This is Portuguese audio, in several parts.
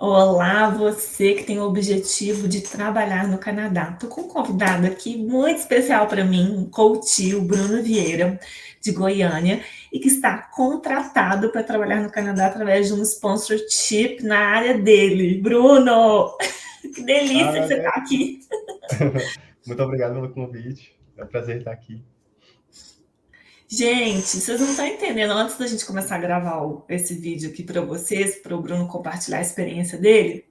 Olá, você que tem o objetivo de trabalhar no Canadá. Estou com um convidado aqui muito especial para mim, um coach, o Bruno Vieira, de Goiânia, e que está contratado para trabalhar no Canadá através de um sponsorship na área dele. Bruno, que delícia que Ah, você está aqui. muito obrigado pelo convite. É um prazer estar aqui. Gente, vocês não estão entendendo. Antes da gente começar a gravar esse vídeo aqui para vocês, para o Bruno compartilhar a experiência dele,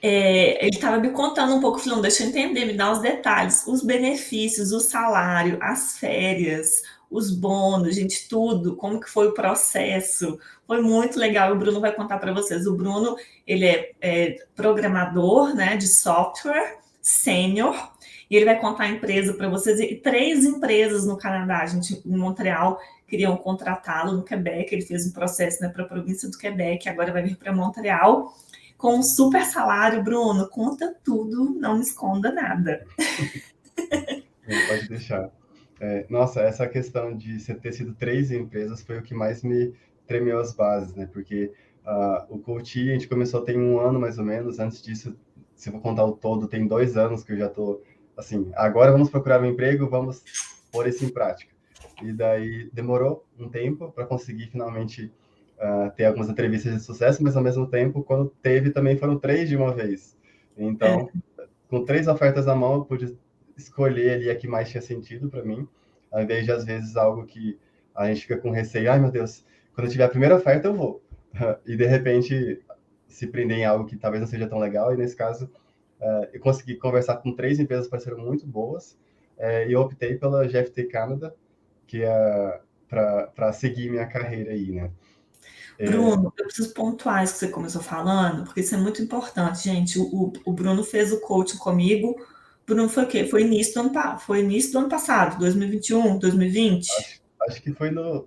ele estava me contando um pouco, falando, deixa eu entender, me dá os detalhes, os benefícios, o salário, as férias, os bônus, gente, tudo, como que foi o processo. Foi muito legal, o Bruno vai contar para vocês. O Bruno, ele é programador, né, de software, sênior, e ele vai contar a empresa para vocês. E 3 empresas no Canadá, gente, em Montreal, queriam contratá-lo no Quebec, ele fez um processo, né, para a província do Quebec, agora vai vir para Montreal, com um super salário. Bruno, conta tudo, não me esconda nada. Não, pode deixar. Nossa, essa questão de você ter sido 3 empresas foi o que mais me tremeu as bases, né? Porque o Coach, a gente começou tem 1 ano mais ou menos. Antes disso, se eu vou contar o todo, tem 2 anos que eu já tô assim. Agora vamos procurar um emprego, vamos pôr isso em prática. E daí demorou um tempo para conseguir finalmente ter algumas entrevistas de sucesso, mas ao mesmo tempo, quando teve, também foram 3 de uma vez. Então, com 3 ofertas na mão, eu pude escolher ali a que mais tinha sentido para mim, ao invés de, às vezes, algo que a gente fica com receio, ai meu Deus, quando eu tiver a primeira oferta eu vou. E de repente se prender em algo que talvez não seja tão legal, e nesse caso eu consegui conversar com 3 empresas que pareceram muito boas, e eu optei pela GFT Canada, que é para seguir minha carreira aí, né? Bruno, eu preciso pontuar isso que você começou falando, porque isso é muito importante, gente. O Bruno fez o coaching comigo. Bruno foi o quê? Foi início do ano passado, 2021, 2020. Acho que foi no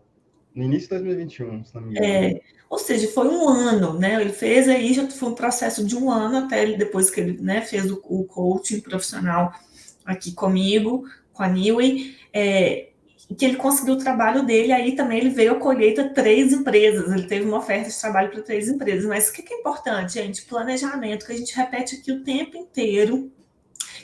início de 2021, se não me engano. Ou seja, foi um ano, né? Ele fez aí, já foi um processo de um ano até ele, depois que ele, né, fez o coaching profissional aqui comigo, com a Niway, que ele conseguiu o trabalho dele, aí também ele veio a colheita 3 empresas, ele teve uma oferta de trabalho para 3 empresas. Mas o que é importante, gente? Planejamento, que a gente repete aqui o tempo inteiro,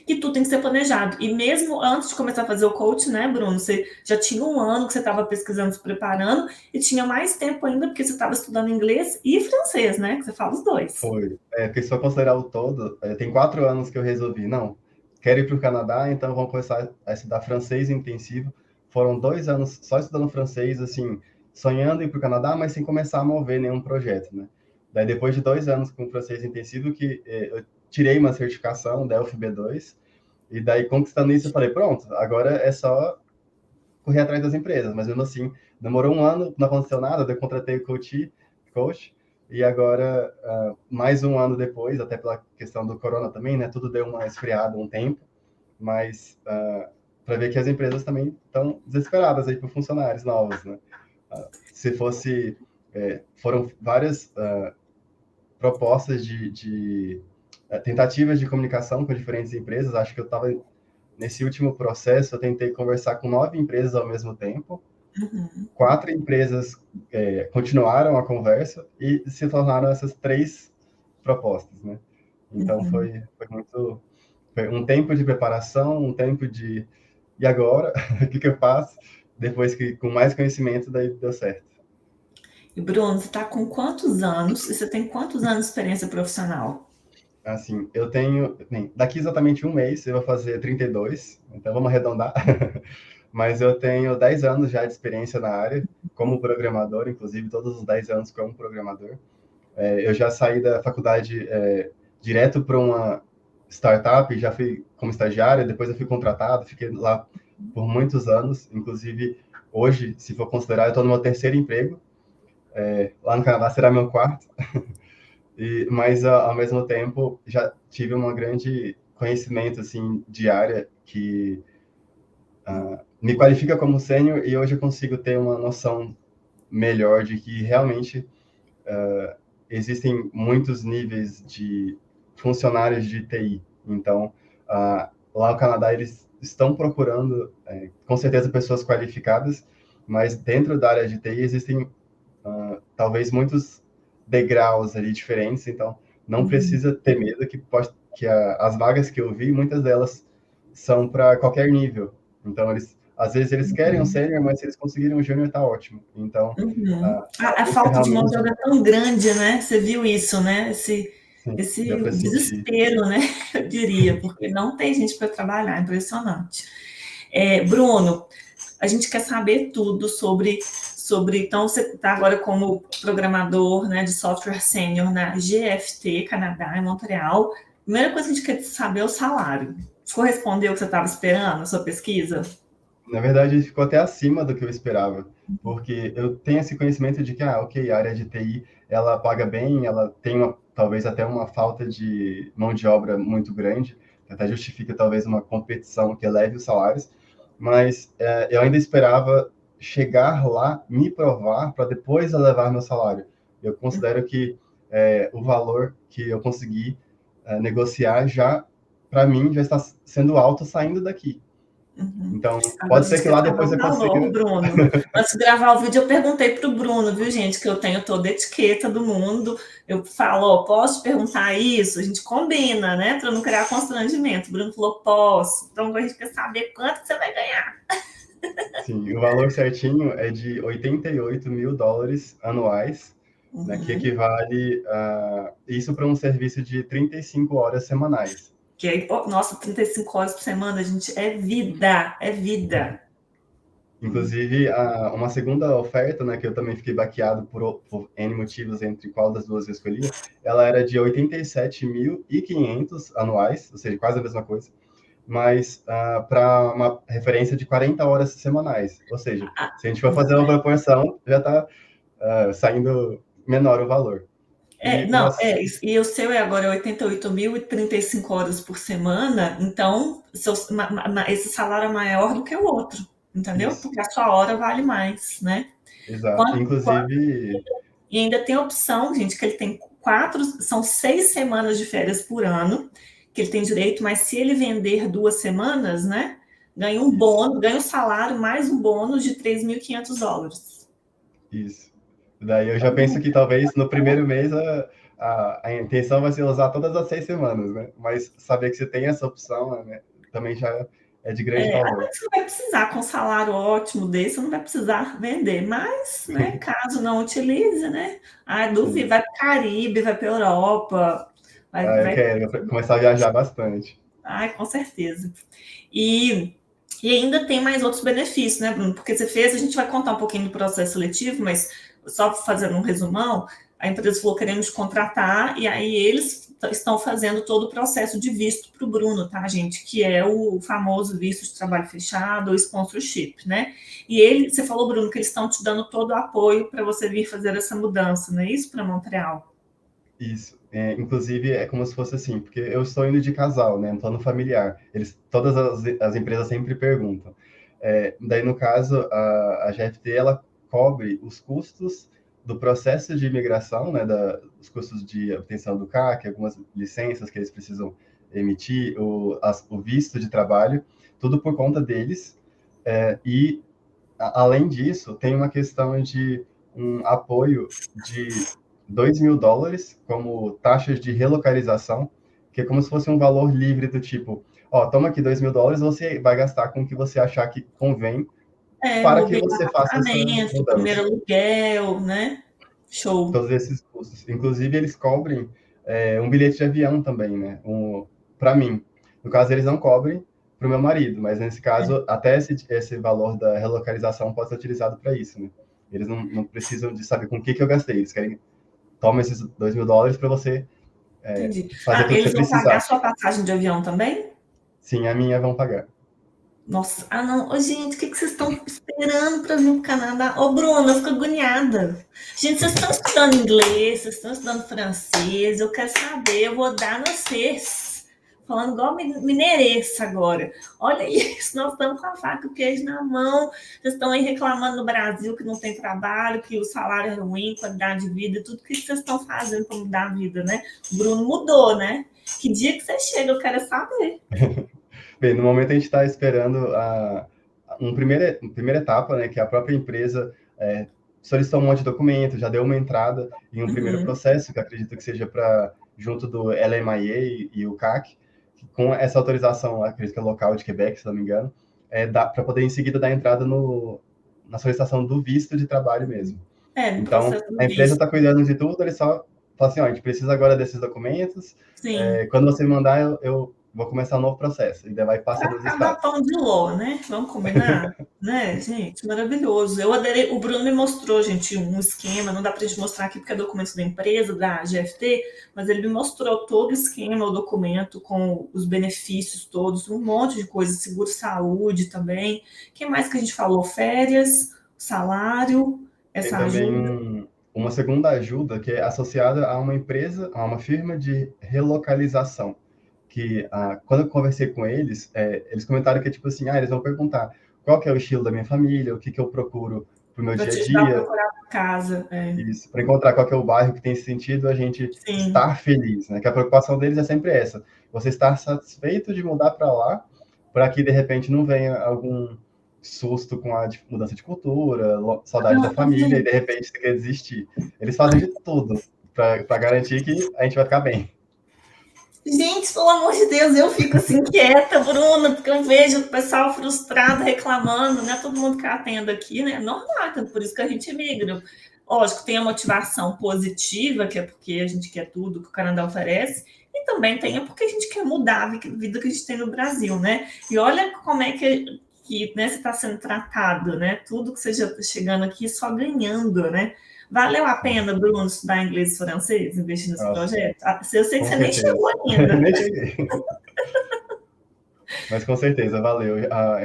que tudo tem que ser planejado. E mesmo antes de começar a fazer o coach, né, Bruno, você já tinha um ano que você estava pesquisando, se preparando, e tinha mais tempo ainda, porque você estava estudando inglês e francês, né, que você fala os dois. Foi. Porque se for considerar o todo, tem 4 anos que eu resolvi, não, quero ir para o Canadá, então vamos começar a estudar francês intensivo. Foram 2 anos só estudando francês, assim, sonhando em ir para o Canadá, mas sem começar a mover nenhum projeto, né? Daí, depois de 2 anos com francês intensivo, que eu tirei uma certificação, Delphi B2, e daí, conquistando isso, eu falei, pronto, agora é só correr atrás das empresas, mas mesmo assim, demorou 1 ano, não aconteceu nada, eu contratei o coach, e agora, mais 1 ano depois, até pela questão do corona também, né, tudo deu uma esfriada um tempo, mas para ver que as empresas também estão desesperadas aí por funcionários novos, né? Se fosse, foram várias propostas de tentativas de comunicação com diferentes empresas, acho que eu estava nesse último processo, eu tentei conversar com 9 empresas ao mesmo tempo. 4 empresas continuaram a conversa e se tornaram essas 3 propostas, né? Então foi um tempo de preparação, um tempo de e agora o que eu faço? Depois que com mais conhecimento daí deu certo. E Bruno, você está com quantos anos? E você tem quantos anos de experiência profissional? Assim, eu tenho, bem, daqui exatamente um mês eu vou fazer 32, então vamos arredondar. Mas eu tenho 10 anos já de experiência na área, como programador, inclusive todos os 10 anos como programador. Eu já saí da faculdade direto para uma startup, já fui como estagiário, depois eu fui contratado, fiquei lá por muitos anos, inclusive hoje, se for considerar, eu estou no meu terceiro emprego, lá no Canadá será meu quarto, mas ao mesmo tempo já tive um grande conhecimento assim de área que me qualifica como sênior e hoje eu consigo ter uma noção melhor de que realmente existem muitos níveis de funcionários de TI. Então, lá no Canadá, eles estão procurando, com certeza, pessoas qualificadas, mas dentro da área de TI existem talvez muitos degraus ali diferentes. Então, não Uhum. precisa ter medo as vagas que eu vi, muitas delas são para qualquer nível. Então, às vezes eles querem um Uhum. sênior, mas se eles conseguirem um júnior, está ótimo. Então, Uhum. a A busca falta de mão de realmente, obra é tão grande, né? Você viu isso, né? sim, deu Esse para sentir. desespero, né? Eu diria, porque não tem gente para trabalhar, impressionante. Bruno, a gente quer saber tudo então você está agora como programador, né, de software sênior na GFT, Canadá, em Montreal. Primeira coisa que a gente quer saber é o salário. Correspondeu o que você estava esperando, a sua pesquisa? Na verdade, ficou até acima do que eu esperava, porque eu tenho esse conhecimento de que, ok, a área de TI, ela paga bem, ela tem talvez até uma falta de mão de obra muito grande, que até justifica talvez uma competição que eleve os salários, mas eu ainda esperava chegar lá, me provar, para depois elevar meu salário. Eu considero que o valor que eu consegui negociar já, para mim, já está sendo alto saindo daqui. Uhum. Então, Agora pode a ser gente que quer lá saber depois o eu valor, consiga. Bruno. Antes de gravar o vídeo, eu perguntei para o Bruno, viu, gente, que eu tenho toda a etiqueta do mundo. Eu falo, ó, posso te perguntar isso? A gente combina, né, para não criar constrangimento. O Bruno falou, posso. Então a gente quer saber quanto que você vai ganhar. Sim, o valor certinho é de US$ 88.000 anuais, né, que Uhum. equivale a isso para um serviço de 35 horas semanais. Que aí, nossa, 35 horas por semana, gente, é vida, é vida. Inclusive, uma segunda oferta, né, que eu também fiquei baqueado por N motivos entre qual das duas eu escolhia, ela era de 87.500 anuais, ou seja, quase a mesma coisa, mas para uma referência de 40 horas semanais. Ou seja, se a gente for fazer uma proporção, já está saindo menor o valor. Não, e o seu é agora 88.035 horas por semana, então esse salário é maior do que o outro, entendeu? Isso, Porque a sua hora vale mais, né? exato. Quanto, quanto, Inclusive, e ainda tem a opção, gente, que ele tem são 6 semanas de férias por ano, que ele tem direito, mas se ele vender 2 semanas, né? Ganha um isso, bônus, ganha um salário mais um bônus de US$ 3.500. isso. Daí eu já penso Então, que talvez no primeiro mês a intenção vai ser usar todas as 6 semanas, né? Mas saber que você tem essa opção, né, também já é de grande Até valor. que você não vai precisar, com um salário ótimo desse, você não vai precisar vender, mas, né, caso não utilize, né, duvido, Sim. vai para o Caribe, vai para a Europa, Eu quero começar a viajar bastante. com certeza. E, e ainda tem mais outros benefícios, né, Bruno? Porque a gente vai contar um pouquinho do processo seletivo, mas só fazendo um resumão, a empresa falou queremos contratar, e aí eles estão fazendo todo o processo de visto para o Bruno, tá, gente? Que é o famoso visto de trabalho fechado, ou sponsorship, né? Você falou, Bruno, que eles estão te dando todo o apoio para você vir fazer essa mudança, não é isso, para Montreal? Isso. Inclusive, é como se fosse assim, porque eu estou indo de casal, né? Um plano familiar. Todas as empresas sempre perguntam. Daí, no caso, a GFT, ela cobre os custos do processo de imigração, né? Os custos de obtenção do CAC, algumas licenças que eles precisam emitir, o visto de trabalho, tudo por conta deles. E, além disso, tem uma questão de um apoio de US$ 2.000 como taxas de relocalização, que é como se fosse um valor livre do tipo, ó, toma aqui US$ 2.000, você vai gastar com o que você achar que convém para que Mobiliar você faça essa apartamento, primeiro mudança. aluguel, né? Show. Todos esses custos. Inclusive, eles cobrem um bilhete de avião também, né? Para mim. No caso, eles não cobrem para o meu marido, mas nesse caso, até esse valor da relocalização pode ser utilizado para isso, né? Eles não precisam de saber com o que eu gastei. Eles querem, toma esses US$ 2.000 para você Entendi. fazer tudo que você Eles vão pagar precisar. sua passagem de avião também? Sim, a minha vão pagar. Nossa, não. Ô, gente, o que vocês estão esperando para vir para o Canadá? Ô, Bruno, eu fico agoniada. Gente, vocês estão estudando inglês, vocês estão estudando francês, eu quero saber, eu vou dar no vocês. Falando igual mineirense agora. Olha isso, nós estamos com a faca e o queijo na mão. Vocês estão aí reclamando no Brasil que não tem trabalho, que o salário é ruim, qualidade de vida, tudo que vocês estão fazendo para mudar a vida, né? O Bruno mudou, né? Que dia que você chega, eu quero saber. Bem, no momento a gente está esperando uma primeira etapa, né, que a própria empresa solicitou um monte de documento, já deu uma entrada em um primeiro Uhum. processo, que acredito que seja para junto do LMIA e o CAC, com essa autorização, acredito que é local de Quebec, se não me engano, para poder em seguida dar entrada na solicitação do visto de trabalho mesmo. No Então, processo do a empresa visto. está cuidando de tudo, ele só fala assim, ó, a gente precisa agora desses documentos, Sim. quando você me mandar, eu vou começar um novo processo, e daí vai Para passando os acabar estados. pão de ló, né? Vamos combinar? Né, gente? Maravilhoso. Eu adorei. O Bruno me mostrou, gente, um esquema. Não dá para a gente mostrar aqui porque é documento da empresa, da GFT, mas ele me mostrou todo o esquema, o documento com os benefícios todos, um monte de coisa, seguro-saúde também. O que mais que a gente falou? Férias, salário, Tem essa ajuda. também uma segunda ajuda que é associada a uma empresa, a uma firma de relocalização, que quando eu conversei com eles, eles comentaram que, tipo assim, eles vão perguntar qual que é o estilo da minha família, o que que eu procuro para o meu Para dia a te ajudar a dia, procurar uma casa. isso, para encontrar qual que é o bairro que tem sentido a gente Sim. estar feliz, né? Que a preocupação deles é sempre essa, você estar satisfeito de mudar para lá, para que de repente não venha algum susto com a mudança de cultura, saudade da Não, família e gente. de repente você quer desistir. Eles fazem de tudo para garantir que a gente vai ficar bem. Gente, pelo amor de Deus, eu fico assim quieta, Bruna, porque eu vejo o pessoal frustrado, reclamando, né? Todo mundo que atende aqui, né? Normal, então por isso que a gente migra. Lógico, tem a motivação positiva, que é porque a gente quer tudo que o Canadá oferece, e também tem porque a gente quer mudar a vida que a gente tem no Brasil, né? E olha como é que né, você está sendo tratado, né? Tudo que você já está chegando aqui só ganhando, né? Valeu a Sim. pena, Bruno, estudar inglês e francês, investir nesse Nossa, projeto? Eu sei que com você nem certeza. chegou ainda. Nem cheguei. Mas com certeza, valeu.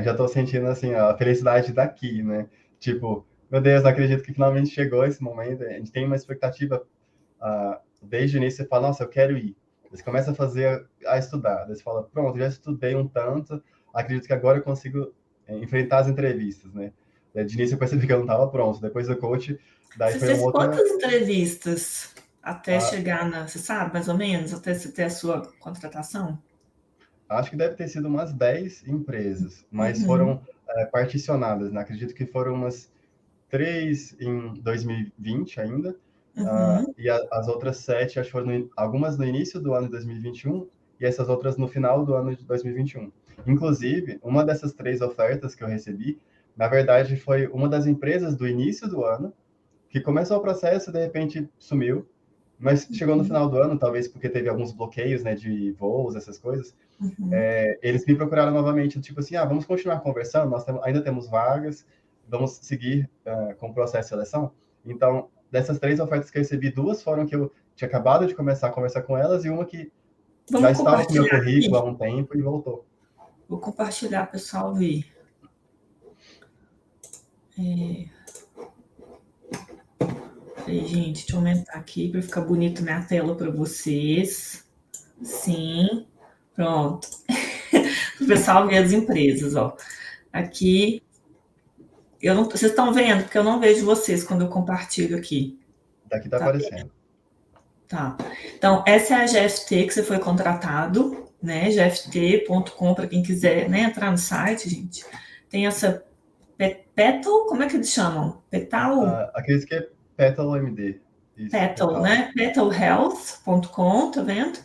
Já tô sentindo, assim, a felicidade daqui, né? Tipo, meu Deus, não acredito que finalmente chegou esse momento. A gente tem uma expectativa, desde o início você fala, nossa, eu quero ir. Você começa a estudar. Daí você fala, pronto, já estudei um tanto, acredito que agora eu consigo enfrentar as entrevistas, né? De início eu percebi que eu não estava pronto. Depois do coach, daí Você foi uma fez outra... quantas entrevistas até ah, chegar na, você sabe, mais ou menos, até você ter a sua contratação? acho que deve ter sido umas 10 empresas, mas Uhum, foram particionadas, né? Acredito que foram umas 3 em 2020 ainda, uhum, e as outras 7, acho que foram algumas no início do ano de 2021 e essas outras no final do ano de 2021. Inclusive, uma dessas 3 ofertas que eu recebi, na verdade, foi uma das empresas do início do ano, que começou o processo e de repente sumiu, mas chegou no uhum, final do ano, talvez porque teve alguns bloqueios, né, de voos, essas coisas, uhum. eles me procuraram novamente, tipo assim, vamos continuar conversando, ainda temos vagas, vamos seguir com o processo de seleção. Então, dessas 3 ofertas que eu recebi, 2 foram que eu tinha acabado de começar a conversar com elas e uma que já Vamos estava com o meu compartilhar currículo há aqui? um tempo e voltou. Vou compartilhar, pessoal, ver. Peraí, gente, deixa eu aumentar aqui para ficar bonito minha tela para vocês. Sim, pronto. O pessoal ver as empresas, ó. Aqui, eu não, vocês estão vendo, porque eu não vejo vocês quando eu compartilho aqui. Daqui está Tá. aparecendo. Tá. Então, essa é a GFT que você foi contratado, né? GFT.com, para quem quiser, né, entrar no site, gente. Tem essa Petal, como é que eles chamam? Petal? Acredito que é Petal MD. Isso, Petal, Petal. né? Petalhealth.com, tá vendo?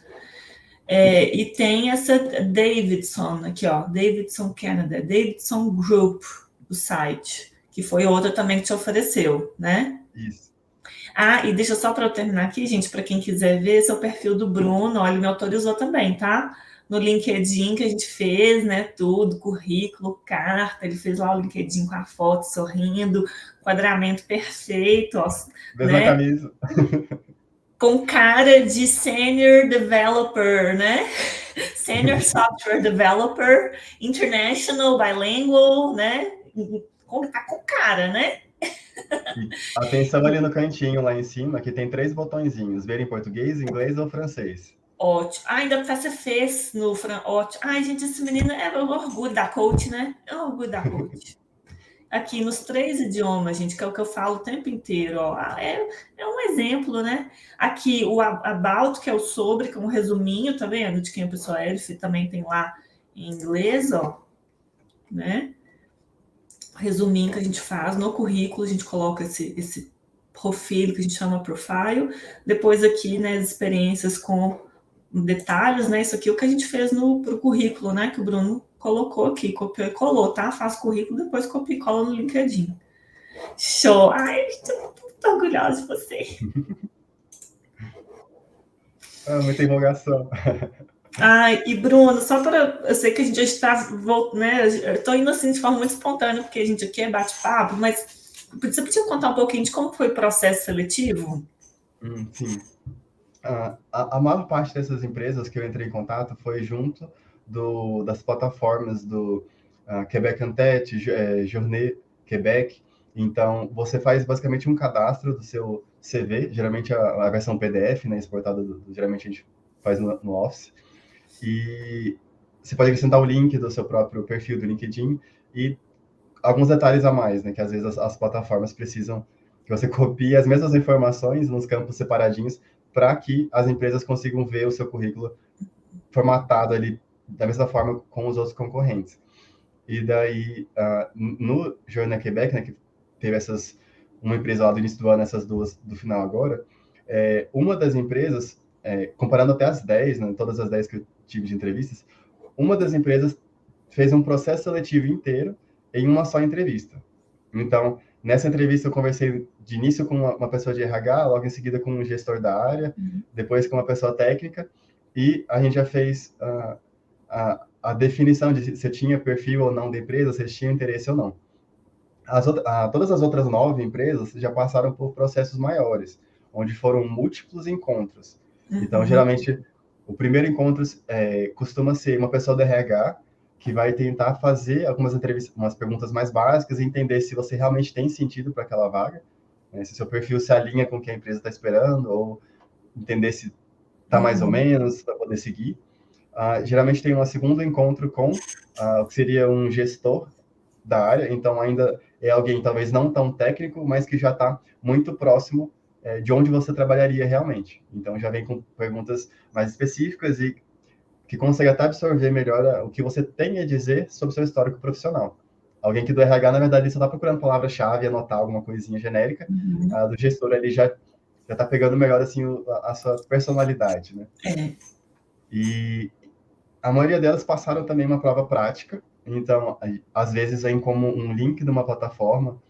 E tem essa Davidson aqui, ó, Davidson Canada, Davidson Group, o site, que foi outra também que te ofereceu, né? Isso. E deixa só para eu terminar aqui, gente, para quem quiser ver, esse é o perfil do Bruno, olha, ele me autorizou também, tá? No LinkedIn que a gente fez, né, tudo, currículo, carta, ele fez lá o LinkedIn com a foto, sorrindo, enquadramento perfeito, ó, Mesma né? camisa. Com cara de Senior Developer, né? Senior Software Developer, International, Bilingual, né? Tá com cara, né? E atenção ali no cantinho, lá em cima, que tem 3 botõezinhos, ver em português, inglês ou francês. Ótimo. Ainda você fez no ótimo. Ai, gente, esse menino é o orgulho da coach, né? É o orgulho da coach. Aqui nos 3 idiomas, gente, que é o que eu falo o tempo inteiro, ó. É um exemplo, né? Aqui o about, que é o sobre, que é um resuminho, tá vendo? De quem a pessoa é, ele também tem lá em inglês, ó, né? Resuminho que a gente faz no currículo, a gente coloca esse profile, que a gente chama profile, depois aqui, né, as experiências com detalhes, né, isso aqui é o que a gente fez pro currículo, né, que o Bruno colocou aqui, copiou e colou, tá? Faz currículo, depois copia e cola no LinkedIn. Show! Ai, eu estou muito orgulhosa de você. Muita empolgação. Ai, e Bruno, só para. Eu sei que a gente já está. Né, eu estou indo assim de forma muito espontânea, porque a gente aqui é bate-papo, mas você podia contar um pouquinho de como foi o processo seletivo? Sim. A maior parte dessas empresas que eu entrei em contato foi junto das plataformas do Quebec en Tête, Journée Quebec. Então, você faz basicamente um cadastro do seu CV, geralmente a versão PDF, né, exportada, geralmente a gente faz no Office, e você pode acrescentar o link do seu próprio perfil do LinkedIn e alguns detalhes a mais, né, que às vezes as plataformas precisam que você copie as mesmas informações nos campos separadinhos para que as empresas consigam ver o seu currículo formatado ali da mesma forma com os outros concorrentes. E daí, no Journée Quebec, né, que teve uma empresa lá do início do ano, essas duas do final agora, uma das empresas, comparando até as 10, né, todas as 10 que eu tive de entrevistas, uma das empresas fez um processo seletivo inteiro em uma só entrevista. Então, nessa entrevista eu conversei de início com uma pessoa de RH, logo em seguida com um gestor da área, depois com uma pessoa técnica, e a gente já fez a definição de se tinha perfil ou não da empresa, se tinha interesse ou não. Todas as outras 9 empresas já passaram por processos maiores, onde foram múltiplos encontros. Então, geralmente, o primeiro encontro costuma ser uma pessoa do RH que vai tentar fazer algumas entrevistas, umas perguntas mais básicas e entender se você realmente tem sentido para aquela vaga, né, se seu perfil se alinha com o que a empresa está esperando, ou entender se está mais ou menos para poder seguir. Geralmente tem um segundo encontro com o que seria um gestor da área, então ainda é alguém talvez não tão técnico, mas que já está muito próximo de onde você trabalharia realmente. Então já vem com perguntas mais específicas e que consegue até absorver melhor o que você tem a dizer sobre o seu histórico profissional. Alguém que do RH, na verdade, só está procurando palavra-chave, anotar alguma coisinha genérica, do gestor ele já está pegando melhor assim a sua personalidade, né? E a maioria delas passaram também uma prova prática, então, às vezes vem como um link de uma plataforma,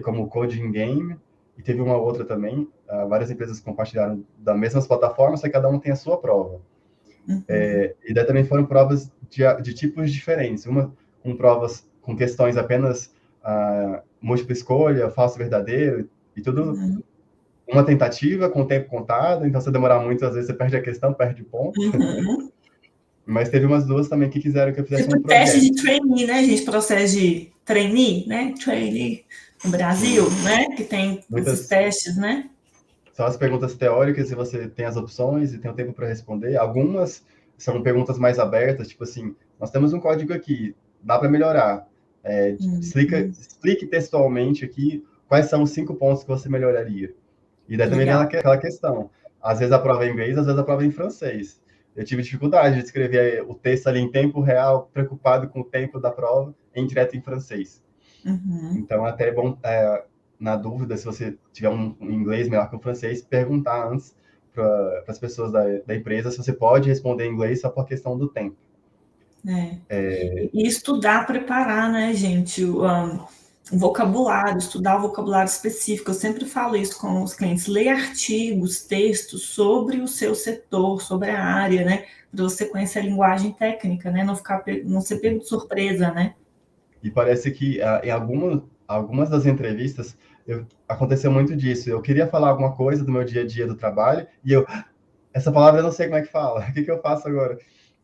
como o Coding Game, e teve uma outra também, várias empresas compartilharam da mesmas plataformas, só que cada um tem a sua prova. E daí também foram provas de tipos diferentes, uma com provas com questões apenas múltipla escolha, falso verdadeiro, e tudo uma tentativa com o tempo contado, então se demorar muito, às vezes você perde a questão, perde o ponto. Mas teve umas duas também que quiseram que eu fizesse um projeto. Teste de trainee, né, gente? Processo de trainee, né? Trainee no Brasil, né? Que tem esses testes, né? São as perguntas teóricas e você tem as opções e tem o tempo para responder. Algumas são perguntas mais abertas, tipo assim, nós temos um código aqui, dá para melhorar. Explique textualmente aqui quais são os 5 pontos que você melhoraria. E daí também vem aquela questão. Às vezes a prova é em inglês, às vezes a prova é em francês. Eu tive dificuldade de escrever o texto ali em tempo real, preocupado com o tempo da prova, direto em francês. Então, até é bom, na dúvida, se você tiver um inglês melhor que o francês, perguntar antes para as pessoas da empresa se você pode responder em inglês só por questão do tempo. E estudar, preparar, né, gente? O vocabulário, estudar o vocabulário específico. Eu sempre falo isso com os clientes. Leia artigos, textos sobre o seu setor, sobre a área, né? Para você conhecer a linguagem técnica, né? Não ser pego de surpresa, né? E parece que em algumas das entrevistas aconteceu muito disso. Eu queria falar alguma coisa do meu dia a dia do trabalho e essa palavra eu não sei como é que fala. O que eu faço agora?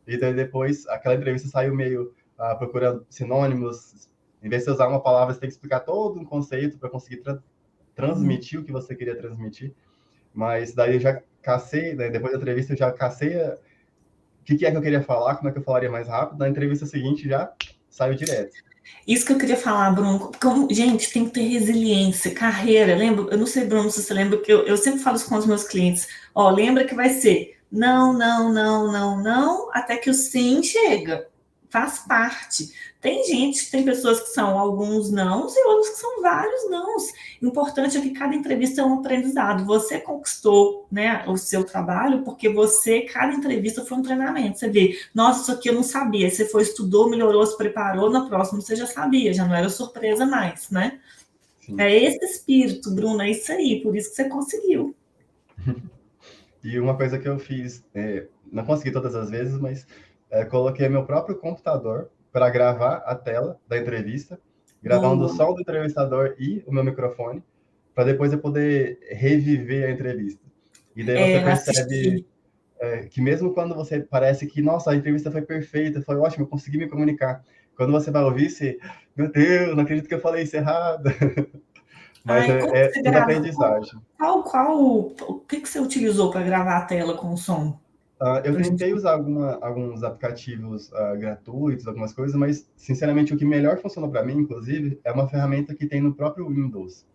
E daí depois aquela entrevista saiu meio procurando sinônimos. Em vez de você usar uma palavra, você tem que explicar todo um conceito para conseguir transmitir o que você queria transmitir. Mas daí eu já cacei, né, depois da entrevista eu já cacei o que é que eu queria falar, como é que eu falaria mais rápido. Na entrevista seguinte já saiu direto. Isso que eu queria falar, Bruno. Gente, tem que ter resiliência, carreira. Lembra? Eu não sei, Bruno, se você lembra, que eu sempre falo isso com os meus clientes. Lembra que vai ser não, não, não, não, não, até que o sim chega. faz parte. Tem pessoas que são alguns nãos e outros que são vários nãos. O importante é que cada entrevista é um aprendizado. Você conquistou, né, o seu trabalho porque cada entrevista foi um treinamento. Você vê, nossa, isso aqui eu não sabia. Você foi, estudou, melhorou, se preparou, na próxima você já sabia, já não era surpresa mais, né? Sim. É esse espírito, Bruno, é isso aí, por isso que você conseguiu. E uma coisa que eu fiz, não consegui todas as vezes, mas coloquei meu próprio computador para gravar a tela da entrevista, gravando o Boa. som do entrevistador e o meu microfone, para depois eu poder reviver a entrevista. E daí você percebe que mesmo quando você parece que, nossa, a entrevista foi perfeita, foi ótimo, eu consegui me comunicar. Quando você vai ouvir, você, meu Deus, não acredito que eu falei isso errado. Mas Ai, como que é você tudo grava? aprendizagem. O que você utilizou para gravar a tela com o som? Eu Pra gente... tentei usar alguns aplicativos gratuitos, algumas coisas, mas, sinceramente, o que melhor funcionou para mim, inclusive, é uma ferramenta que tem no próprio Windows,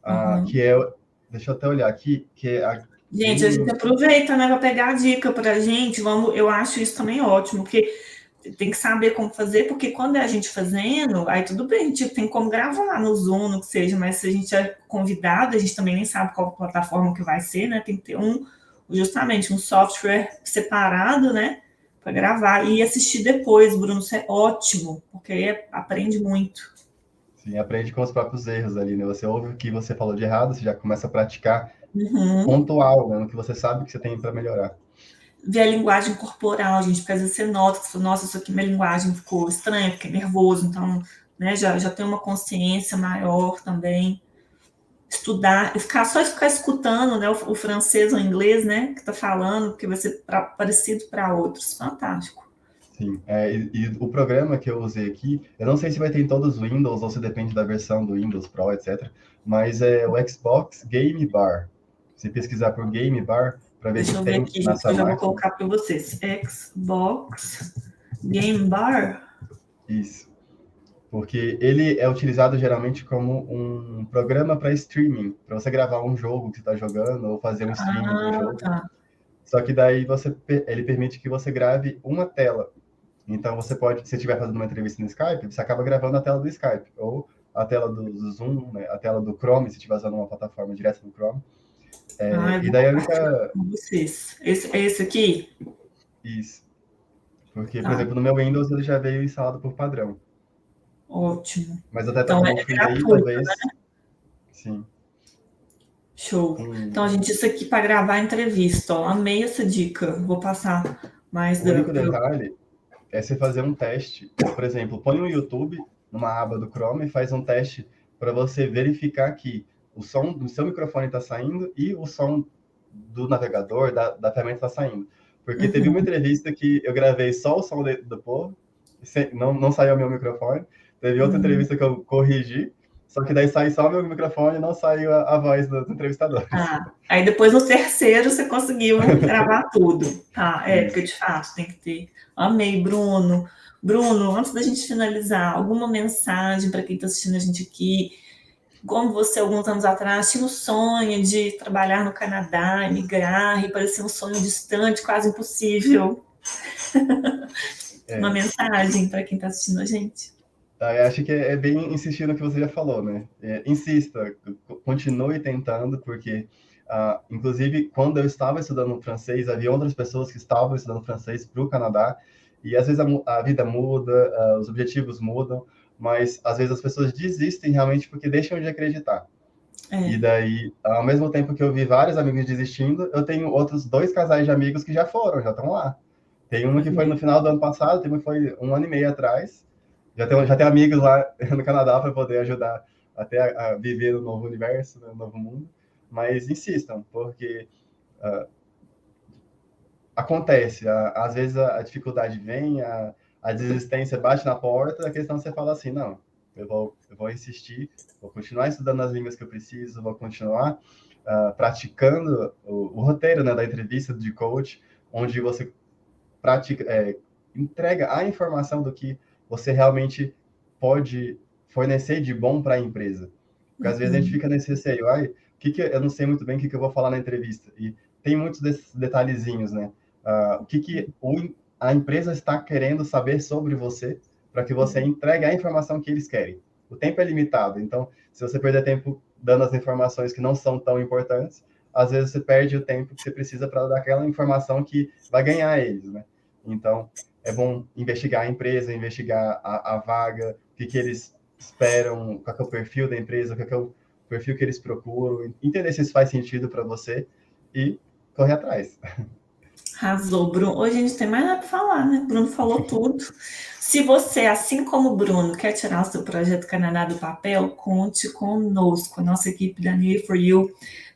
Uhum. que é, deixa eu até olhar aqui, que é a Gente, a gente Game... aproveita, né, para pegar a dica para gente. Vamos, eu acho isso também ótimo, porque tem que saber como fazer, porque quando é a gente fazendo, aí tudo bem, tipo, tem como gravar no Zoom, no que seja, mas se a gente é convidado, a gente também nem sabe qual plataforma que vai ser, né? Tem que ter justamente um software separado, né? Para gravar e assistir depois, Bruno, isso é ótimo, porque aí aprende muito. Sim, aprende com os próprios erros ali, né? Você ouve o que você falou de errado, você já começa a praticar Uhum. pontual, né? No que você sabe que você tem para melhorar. Ver a linguagem corporal, gente, porque às vezes você nota que, nossa, isso aqui minha linguagem ficou estranha, fiquei nervoso, então, né, já tem uma consciência maior também. Estudar, só ficar escutando, né, o francês ou o inglês, né, que tá falando, porque vai ser parecido para outros. Fantástico. Sim, e o programa que eu usei aqui, eu não sei se vai ter em todos os Windows ou se depende da versão do Windows Pro, etc. Mas é o Xbox Game Bar. Se pesquisar por Game Bar, para ver Deixa se eu ver tem aqui, na gente, que sua eu já vou máquina. colocar para vocês. Xbox Game Bar. Isso. Porque ele é utilizado geralmente como um programa para streaming, para você gravar um jogo que você está jogando ou fazer um streaming do Ah, jogo. tá. Só que daí ele permite que você grave uma tela. Então, você pode, se estiver fazendo uma entrevista no Skype, você acaba gravando a tela do Skype, ou a tela do Zoom, né, a tela do Chrome, se estiver usando uma plataforma direto do Chrome. Ah, eu E vou daí a compartilhar única... com vocês. É esse aqui? Isso. Porque, por Tá, exemplo, no meu Windows ele já veio instalado por padrão. ótimo. Mas até para Então é conferir aí, gratuito. talvez... Sim. Show. Então, a Um gente, isso aqui para gravar a entrevista, ó. Amei essa dica. Vou passar mais o único detalhe é você fazer um teste. Por exemplo, põe o YouTube numa aba do Chrome e faz um teste para você verificar que o som do seu microfone está saindo e o som do navegador, da ferramenta está saindo. Porque teve uma Uhum. entrevista que eu gravei só o som do povo, não saiu o meu microfone. Teve outra Uhum. entrevista que eu corrigi, só que daí sai só o meu microfone e não saiu a voz dos entrevistadores. Ah, aí depois no terceiro você conseguiu gravar tudo. Tá, porque Isso. de fato tem que ter. Amei, Bruno. Bruno, antes da gente finalizar, alguma mensagem para quem está assistindo a gente aqui? Como você, alguns anos atrás, tinha o sonho de trabalhar no Canadá, emigrar, e parecia um sonho distante, quase impossível. Uma É, mensagem para quem está assistindo a gente. eu acho que é bem insistir no que você já falou, né? Insista, continue tentando, porque, inclusive, quando eu estava estudando francês, havia outras pessoas que estavam estudando francês para o Canadá, e às vezes a vida muda, os objetivos mudam, mas às vezes as pessoas desistem realmente porque deixam de acreditar. E É. daí, ao mesmo tempo que eu vi vários amigos desistindo, eu tenho outros 2 casais de amigos que já foram, já estão lá. Tem uma que foi no final do ano passado, tem uma que foi 1 ano e meio atrás. Já tem amigos lá no Canadá para poder ajudar até a viver no novo universo, no novo mundo. Mas insistam, porque acontece. Às vezes a dificuldade vem, a desistência bate na porta, a questão você fala assim, não, eu vou insistir, vou continuar estudando as línguas que eu preciso, vou continuar praticando o roteiro, né, da entrevista de coach, onde você pratica, entrega a informação do que você realmente pode fornecer de bom para a empresa. Porque às vezes a gente Uhum. fica nesse receio, eu não sei muito bem o que eu vou falar na entrevista. E tem muitos desses detalhezinhos, né? O que a empresa está querendo saber sobre você para que você entregue a informação que eles querem. O tempo é limitado, então, se você perder tempo dando as informações que não são tão importantes, às vezes você perde o tempo que você precisa para dar aquela informação que vai ganhar eles, né? Então, é bom investigar a empresa, investigar a vaga, o que eles esperam, qual é o perfil da empresa, qual é o perfil que eles procuram, entender se isso faz sentido para você e correr atrás. Arrasou, Bruno. Hoje a gente tem mais nada para falar, né? Bruno falou tudo. Se você, assim como o Bruno, quer tirar o seu projeto Canadá do papel, conte conosco, a nossa equipe da Near for You.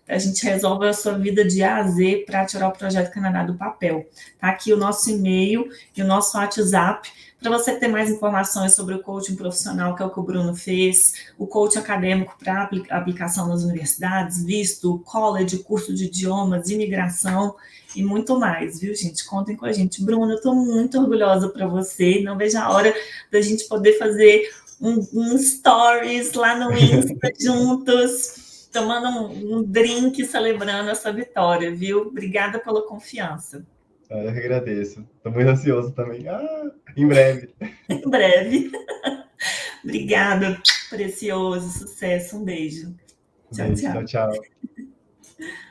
A gente resolve a sua vida de A a Z para tirar o projeto Canadá do papel. Tá aqui o nosso e-mail e o nosso WhatsApp para você ter mais informações sobre o coaching profissional, que é o que o Bruno fez, o coaching acadêmico para aplicação nas universidades, visto, college, curso de idiomas, imigração e muito mais, viu, gente? Contem com a gente. Bruno, eu estou muito orgulhosa para você. Não vejo a hora da gente poder fazer um stories lá no Insta juntos, tomando um drink celebrando essa vitória, viu? Obrigada pela confiança. Eu que agradeço. Estou muito ansioso também. Em breve. Em breve. Obrigada, precioso. Sucesso. Um beijo. Tchau, Beijo, tchau, tchau. tchau.